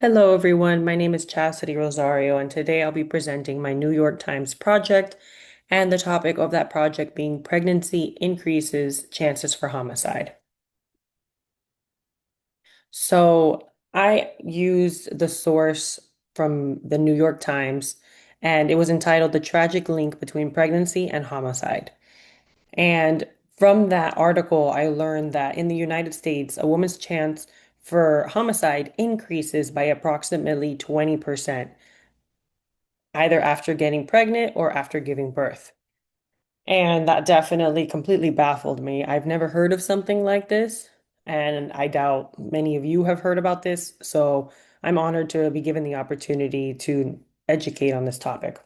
Hello, everyone. My name is Chastity Rosario, and today I'll be presenting my New York Times project and the topic of that project being pregnancy increases chances for homicide. So I used the source from the New York Times, and it was entitled The Tragic Link Between Pregnancy and Homicide. And from that article, I learned that in the United States, a woman's chance for homicide increases by approximately 20%, either after getting pregnant or after giving birth. And that definitely completely baffled me. I've never heard of something like this, and I doubt many of you have heard about this. So I'm honored to be given the opportunity to educate on this topic.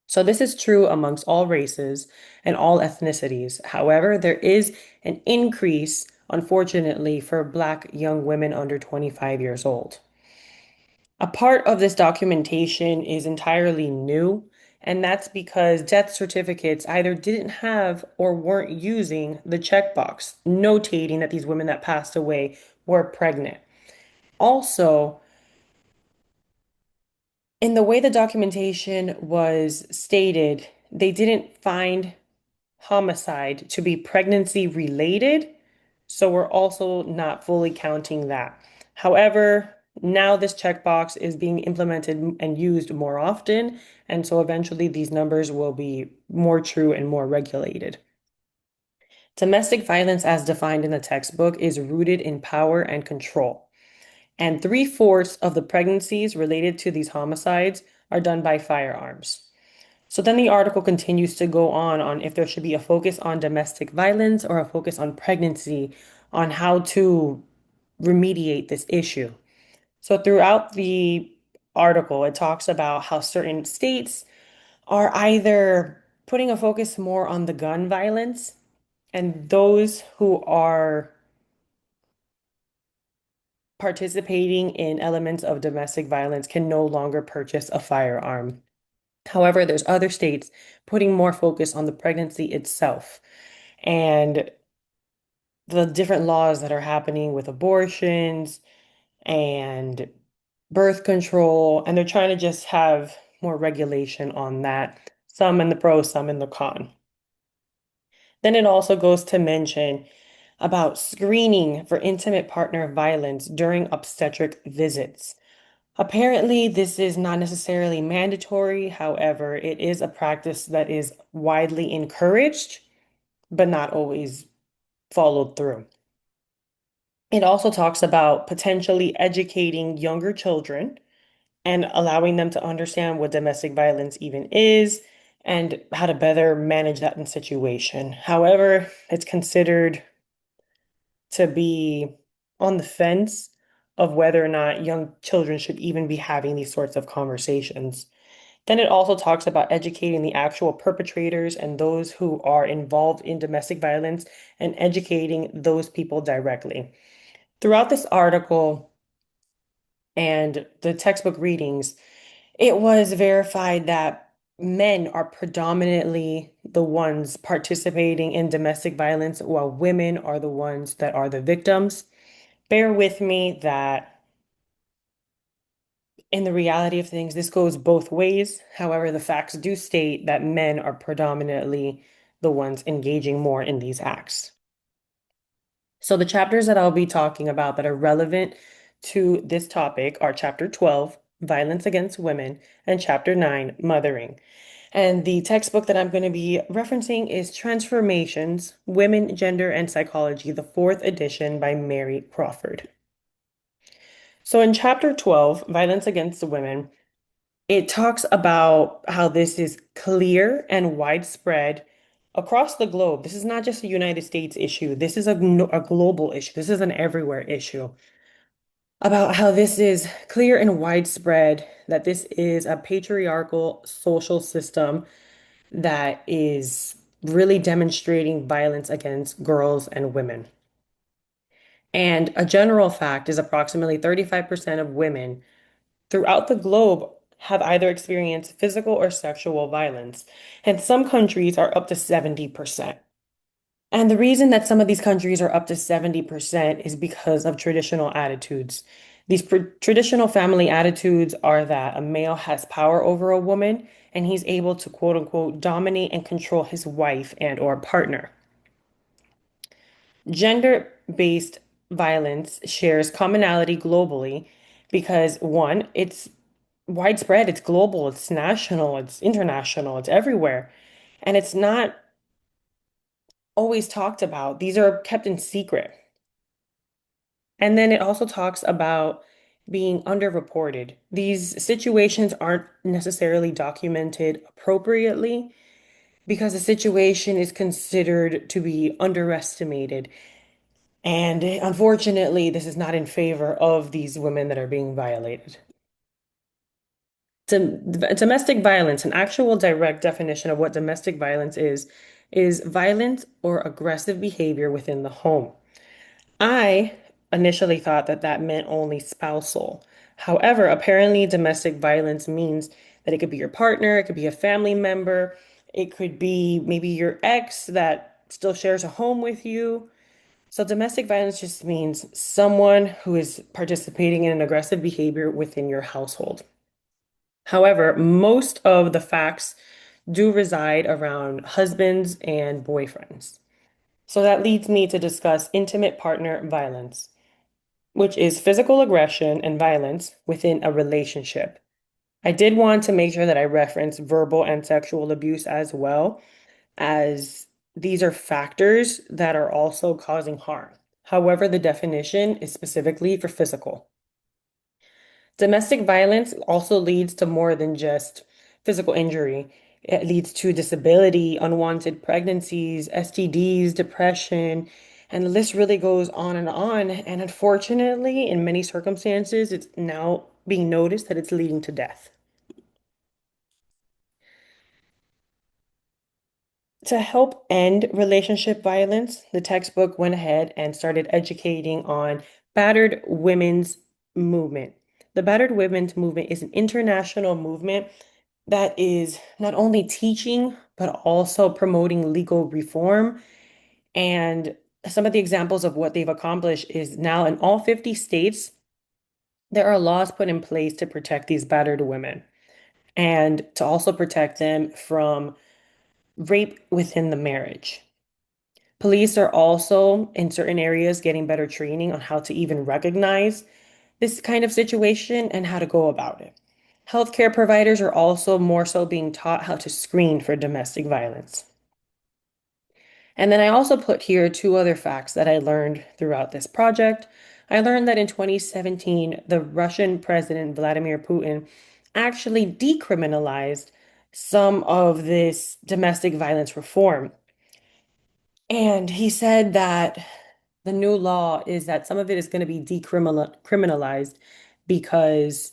So this is true amongst all races and all ethnicities. However, there is an increase, unfortunately, for Black young women under 25 years old. A part of this documentation is entirely new, and that's because death certificates either didn't have or weren't using the checkbox notating that these women that passed away were pregnant. Also, in the way the documentation was stated, they didn't find homicide to be pregnancy related, so we're also not fully counting that. However, now this checkbox is being implemented and used more often, and so eventually these numbers will be more true and more regulated. Domestic violence, as defined in the textbook, is rooted in power and control. And three-fourths of the pregnancies related to these homicides are done by firearms. So then the article continues to go on if there should be a focus on domestic violence or a focus on pregnancy, on how to remediate this issue. So throughout the article, it talks about how certain states are either putting a focus more on the gun violence, and those who are participating in elements of domestic violence can no longer purchase a firearm. However, there's other states putting more focus on the pregnancy itself and the different laws that are happening with abortions and birth control, and they're trying to just have more regulation on that, some in the pro, some in the con. Then it also goes to mention about screening for intimate partner violence during obstetric visits. Apparently, this is not necessarily mandatory. However, it is a practice that is widely encouraged, but not always followed through. It also talks about potentially educating younger children and allowing them to understand what domestic violence even is and how to better manage that in situation. However, it's considered to be on the fence of whether or not young children should even be having these sorts of conversations. Then it also talks about educating the actual perpetrators and those who are involved in domestic violence and educating those people directly. Throughout this article and the textbook readings, it was verified that men are predominantly the ones participating in domestic violence, while women are the ones that are the victims. Bear with me that in the reality of things, this goes both ways. However, the facts do state that men are predominantly the ones engaging more in these acts. So the chapters that I'll be talking about that are relevant to this topic are Chapter 12, Violence Against Women, and Chapter 9, Mothering. And the textbook that I'm going to be referencing is Transformations, Women, Gender, and Psychology, the fourth edition by Mary Crawford. So in Chapter 12, Violence Against Women, it talks about how this is clear and widespread across the globe. This is not just a United States issue. This is a global issue. This is an everywhere issue. About how this is clear and widespread, that this is a patriarchal social system that is really demonstrating violence against girls and women. And a general fact is approximately 35% of women throughout the globe have either experienced physical or sexual violence, and some countries are up to 70%. And the reason that some of these countries are up to 70% is because of traditional attitudes. These traditional family attitudes are that a male has power over a woman and he's able to quote unquote dominate and control his wife and or partner. Gender-based violence shares commonality globally because one, it's widespread, it's global, it's national, it's international, it's everywhere. And it's not always talked about. These are kept in secret. And then it also talks about being underreported. These situations aren't necessarily documented appropriately because the situation is considered to be underestimated. And unfortunately, this is not in favor of these women that are being violated. Domestic violence, an actual direct definition of what domestic violence is violent or aggressive behavior within the home. I initially thought that that meant only spousal. However, apparently domestic violence means that it could be your partner, it could be a family member, it could be maybe your ex that still shares a home with you. So domestic violence just means someone who is participating in an aggressive behavior within your household. However, most of the facts do reside around husbands and boyfriends. So that leads me to discuss intimate partner violence, which is physical aggression and violence within a relationship. I did want to make sure that I reference verbal and sexual abuse as well, as these are factors that are also causing harm. However, the definition is specifically for physical. Domestic violence also leads to more than just physical injury. It leads to disability, unwanted pregnancies, STDs, depression, and the list really goes on and on. And unfortunately, in many circumstances, it's now being noticed that it's leading to death. To help end relationship violence, the textbook went ahead and started educating on battered women's movement. The battered women's movement is an international movement that is not only teaching, but also promoting legal reform. And some of the examples of what they've accomplished is now in all 50 states, there are laws put in place to protect these battered women and to also protect them from rape within the marriage. Police are also in certain areas getting better training on how to even recognize this kind of situation and how to go about it. Healthcare providers are also more so being taught how to screen for domestic violence. And then I also put here two other facts that I learned throughout this project. I learned that in 2017, the Russian President Vladimir Putin actually decriminalized some of this domestic violence reform. And he said that the new law is that some of it is going to be decriminalized because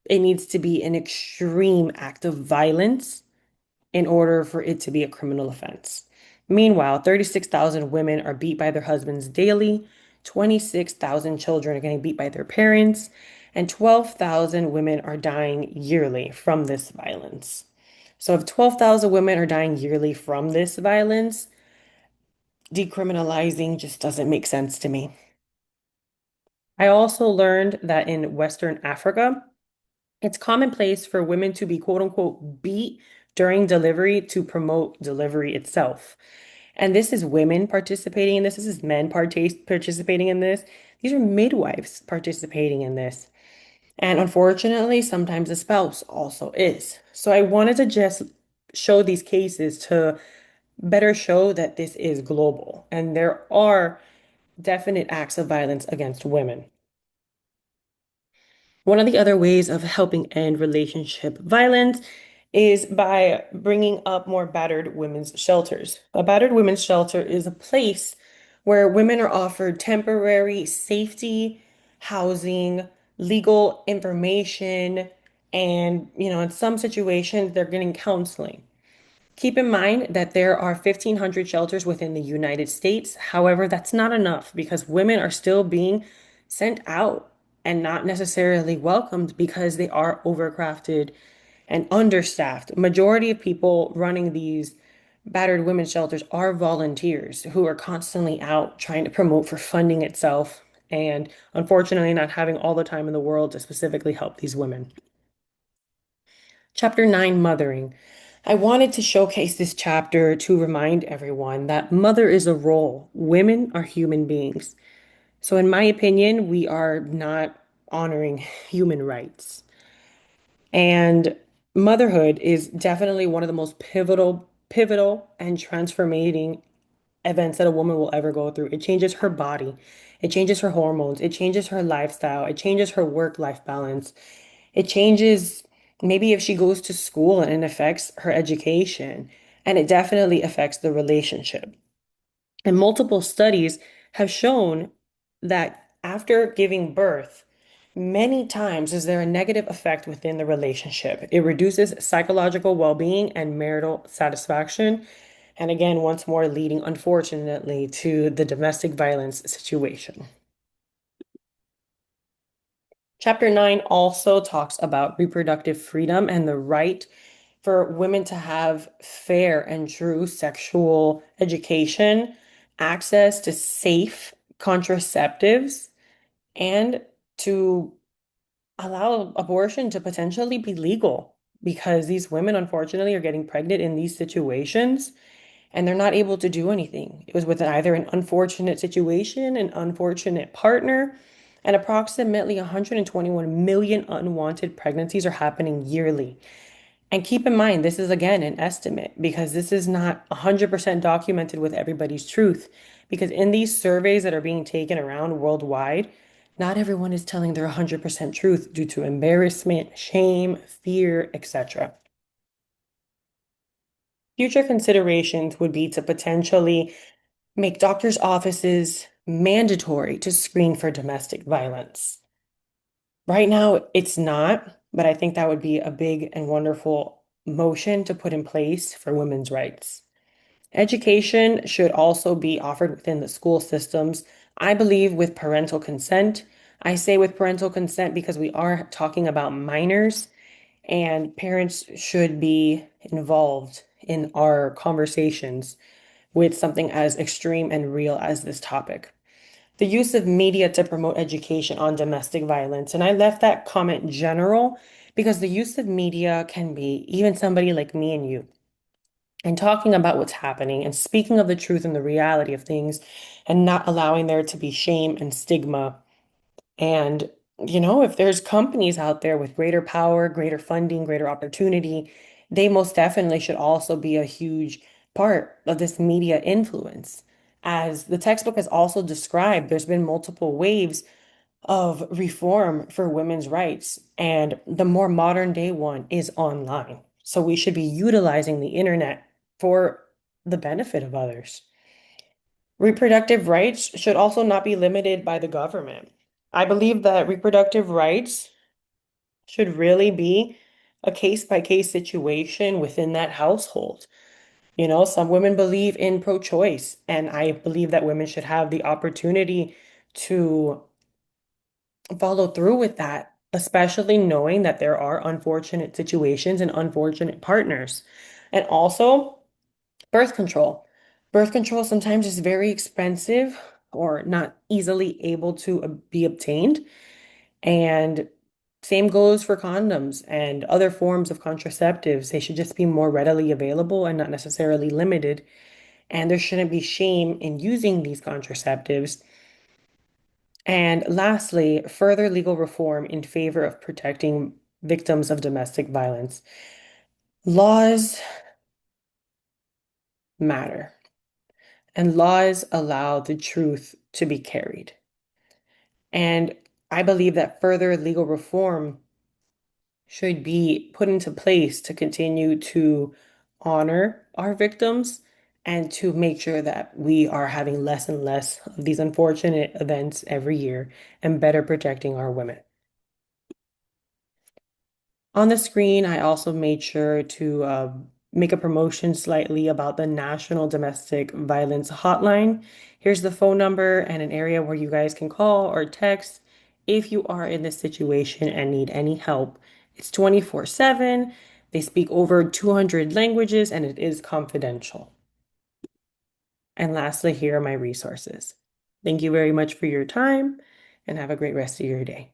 it needs to be an extreme act of violence in order for it to be a criminal offense. Meanwhile, 36,000 women are beat by their husbands daily, 26,000 children are getting beat by their parents, and 12,000 women are dying yearly from this violence. So if 12,000 women are dying yearly from this violence, decriminalizing just doesn't make sense to me. I also learned that in Western Africa, it's commonplace for women to be quote unquote beat during delivery to promote delivery itself. And this is women participating in this. This is men participating in this. These are midwives participating in this. And unfortunately, sometimes the spouse also is. So I wanted to just show these cases to better show that this is global and there are definite acts of violence against women. One of the other ways of helping end relationship violence is by bringing up more battered women's shelters. A battered women's shelter is a place where women are offered temporary safety, housing, legal information, and, in some situations, they're getting counseling. Keep in mind that there are 1,500 shelters within the United States. However, that's not enough because women are still being sent out and not necessarily welcomed because they are overcrafted and understaffed. Majority of people running these battered women's shelters are volunteers who are constantly out trying to promote for funding itself and unfortunately not having all the time in the world to specifically help these women. Chapter 9, Mothering. I wanted to showcase this chapter to remind everyone that mother is a role. Women are human beings. So, in my opinion, we are not honoring human rights. And motherhood is definitely one of the most pivotal, and transformating events that a woman will ever go through. It changes her body, it changes her hormones, it changes her lifestyle, it changes her work-life balance. It changes maybe if she goes to school and it affects her education, and it definitely affects the relationship. And multiple studies have shown that after giving birth, many times is there a negative effect within the relationship. It reduces psychological well-being and marital satisfaction. And again, once more, leading, unfortunately, to the domestic violence situation. Chapter 9 also talks about reproductive freedom and the right for women to have fair and true sexual education, access to safe contraceptives, and to allow abortion to potentially be legal because these women, unfortunately, are getting pregnant in these situations and they're not able to do anything. It was with either an unfortunate situation, an unfortunate partner, and approximately 121 million unwanted pregnancies are happening yearly. And keep in mind, this is again an estimate because this is not 100% documented with everybody's truth. Because in these surveys that are being taken around worldwide, not everyone is telling their 100% truth due to embarrassment, shame, fear, etc. Future considerations would be to potentially make doctors' offices mandatory to screen for domestic violence. Right now, it's not, but I think that would be a big and wonderful motion to put in place for women's rights. Education should also be offered within the school systems, I believe, with parental consent. I say with parental consent because we are talking about minors, and parents should be involved in our conversations with something as extreme and real as this topic. The use of media to promote education on domestic violence. And I left that comment general because the use of media can be even somebody like me and you, and talking about what's happening and speaking of the truth and the reality of things and not allowing there to be shame and stigma. And, if there's companies out there with greater power, greater funding, greater opportunity, they most definitely should also be a huge part of this media influence. As the textbook has also described, there's been multiple waves of reform for women's rights, and the more modern day one is online. So we should be utilizing the internet for the benefit of others. Reproductive rights should also not be limited by the government. I believe that reproductive rights should really be a case by case situation within that household. Some women believe in pro-choice, and I believe that women should have the opportunity to follow through with that, especially knowing that there are unfortunate situations and unfortunate partners. And also, birth control. Birth control sometimes is very expensive or not easily able to be obtained. And same goes for condoms and other forms of contraceptives. They should just be more readily available and not necessarily limited. And there shouldn't be shame in using these contraceptives. And lastly, further legal reform in favor of protecting victims of domestic violence. Laws matter, and laws allow the truth to be carried. And I believe that further legal reform should be put into place to continue to honor our victims and to make sure that we are having less and less of these unfortunate events every year and better protecting our women. On the screen, I also made sure to make a promotion slightly about the National Domestic Violence Hotline. Here's the phone number and an area where you guys can call or text if you are in this situation and need any help. It's 24/7. They speak over 200 languages and it is confidential. And lastly, here are my resources. Thank you very much for your time. and have a great rest of your day.